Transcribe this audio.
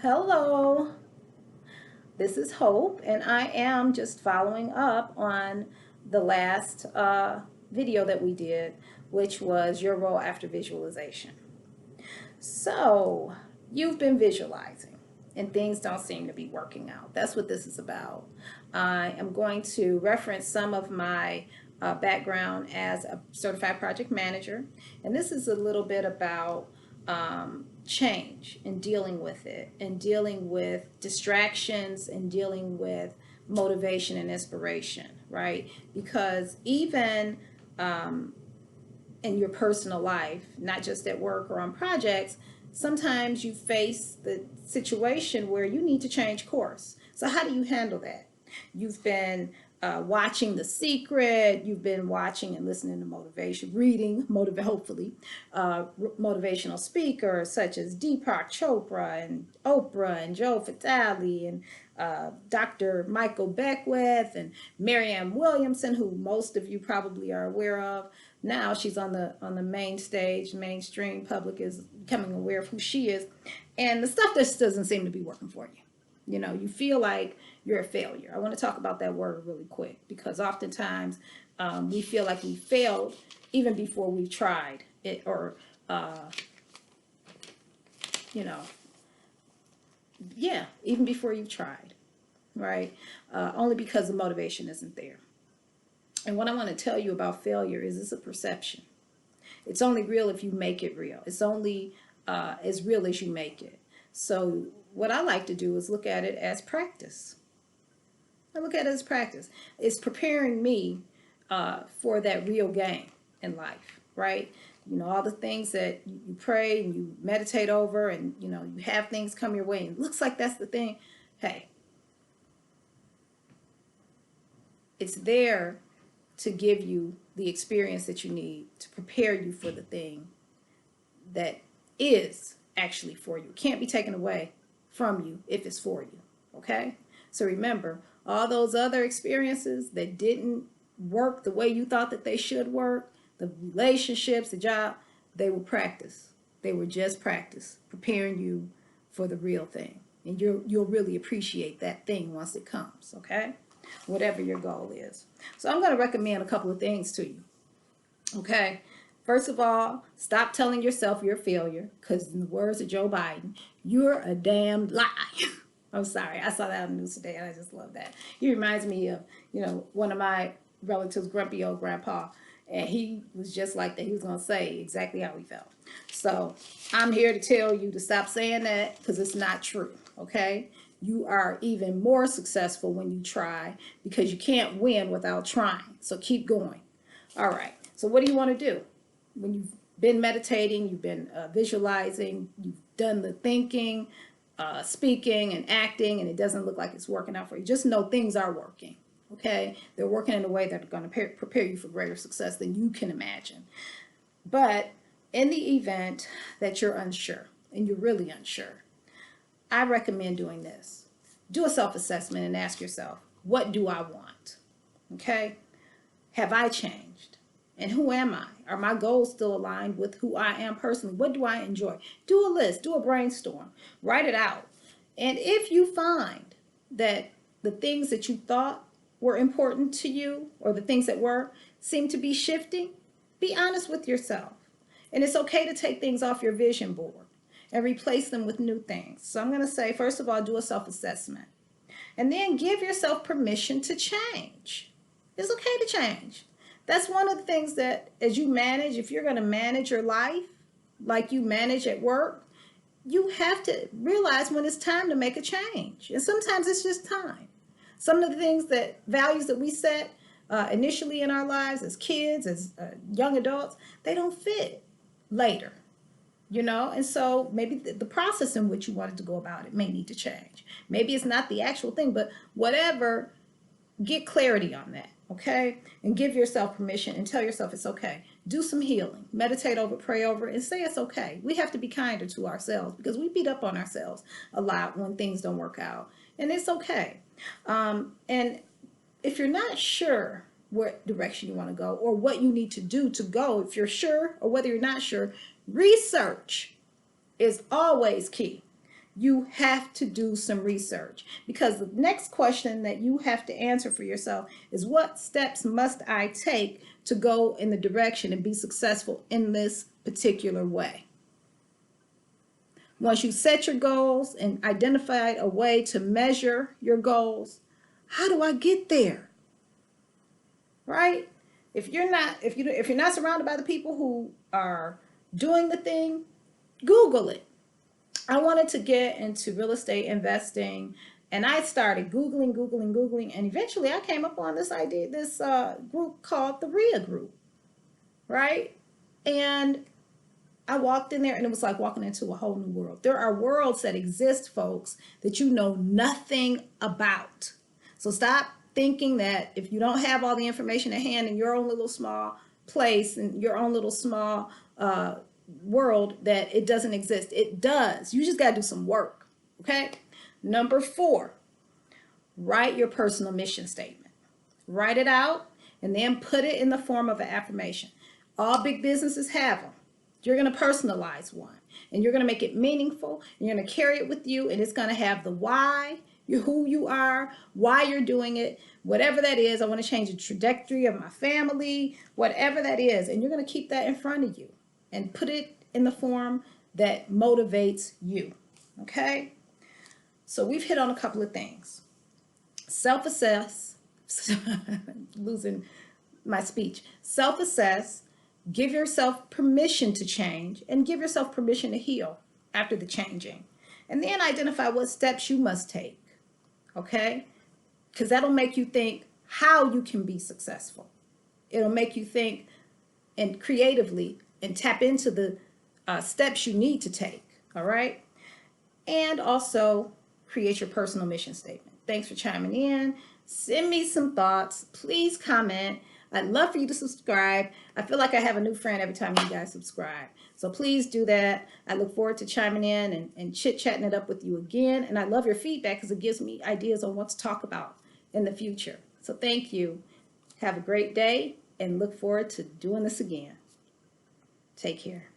Hello, this is Hope, and I am just following up on the last video that we did, which was your role after visualization. So, you've been visualizing, and things don't seem to be working out. That's what this is about. I am going to reference some of my background as a certified project manager, and this is a little bit about change and dealing with it, and dealing with distractions, and dealing with motivation and inspiration, right? Because even in your personal life, not just at work or on projects, sometimes you face the situation where you need to change course. So, how do you handle that? You've been watching The Secret, you've been watching and listening to motivation, reading, hopefully, motivational speakers such as Deepak Chopra and Oprah and Joe Vitale and Dr. Michael Beckwith and Marianne Williamson, who most of you probably are aware of. Now she's on the main stage, mainstream public is becoming aware of who she is, and the stuff just doesn't seem to be working for you. You know, you feel like you're a failure. I want to talk about that word really quick because oftentimes we feel like we failed even before we've tried it, or you know, yeah, even before you've tried, right? Only because the motivation isn't there. And what I want to tell you about failure is it's a perception. It's only real if you make it real. It's only as real as you make it. So what I like to do is look at it as practice. I look at it as practice. It's preparing me for that real game in life, right? You know, all the things that you pray and you meditate over, and you know, you have things come your way and it looks like that's the thing. Hey, it's there to give you the experience that you need to prepare you for the thing that is actually for you. It can't be taken away from you if it's for you, okay? So remember, all those other experiences that didn't work the way you thought that they should work, the relationships, the job, they were practice. They were just practice, preparing you for the real thing. And you'll really appreciate that thing once it comes, okay? Whatever your goal is. So I'm going to recommend a couple of things to you, okay? First of all, stop telling yourself you're a failure, because in the words of Joe Biden, you're a damn lie. I'm sorry, I saw that on the news today and I just love that. He reminds me of, you know, one of my relatives, grumpy old grandpa, and he was just like that. He was going to say exactly how he felt. So I'm here to tell you to stop saying that, because it's not true, okay? You are even more successful when you try, because you can't win without trying. So keep going. All right. So what do you want to do? When you've been meditating, you've been visualizing, you've done the thinking, speaking and acting, and it doesn't look like it's working out for you, just know things are working, okay? They're working in a way that are going to prepare you for greater success than you can imagine. But in the event that you're unsure, and you're really unsure, I recommend doing this. Do a self-assessment and ask yourself, what do I want? Okay? Have I changed? And who am I? Are my goals still aligned with who I am personally? What do I enjoy? Do a list, do a brainstorm, write it out. And if you find that the things that you thought were important to you, or the things that were, seem to be shifting, be honest with yourself. And it's okay to take things off your vision board and replace them with new things. So I'm going to say, first of all, do a self-assessment. And then give yourself permission to change. It's okay to change. That's one of the things that, as you manage, if you're going to manage your life like you manage at work, you have to realize when it's time to make a change. And sometimes it's just time. Some of the things that, values that we set initially in our lives as kids, as young adults, they don't fit later. You know, and so maybe the process in which you wanted to go about it may need to change. Maybe it's not the actual thing, but whatever, get clarity on that, okay? And give yourself permission and tell yourself it's okay. Do some healing, meditate over, pray over, and say it's okay. We have to be kinder to ourselves, because we beat up on ourselves a lot when things don't work out, and it's okay. And if you're not sure what direction you want to go, or what you need to do to go, if you're sure or whether you're not sure, research is always key. You have to do some research, because the next question that you have to answer for yourself is, what steps must I take to go in the direction and be successful in this particular way? Once you set your goals and identified a way to measure your goals, how do I get there? Right? If you're not surrounded by the people who are doing the thing, Google it. I wanted to get into real estate investing, and I started Googling, and eventually I came up on this idea, this group called the RIA Group, right? And I walked in there, and it was like walking into a whole new world. There are worlds that exist, folks, that you know nothing about. So stop thinking that if you don't have all the information at hand in your own little small place, in your own little small world, that it doesn't exist. It does. You just got to do some work. Okay. Number 4, write your personal mission statement. Write it out and then put it in the form of an affirmation. All big businesses have them. You're going to personalize one, and you're going to make it meaningful, and you're going to carry it with you, and it's going to have the why, who you are, why you're doing it, whatever that is. I want to change the trajectory of my family, whatever that is, and you're going to keep that in front of you and put it in the form that motivates you. Okay? So we've hit on a couple of things. Self-assess, losing my speech. Self-assess, give yourself permission to change, and give yourself permission to heal after the changing. And then identify what steps you must take, okay? Because that'll make you think how you can be successful. It'll make you think and creatively and tap into the steps you need to take, all right? And also create your personal mission statement. Thanks for chiming in. Send me some thoughts. Please comment. I'd love for you to subscribe. I feel like I have a new friend every time you guys subscribe. So please do that. I look forward to chiming in and chit-chatting it up with you again. And I love your feedback because it gives me ideas on what to talk about in the future. So thank you. Have a great day and look forward to doing this again. Take care.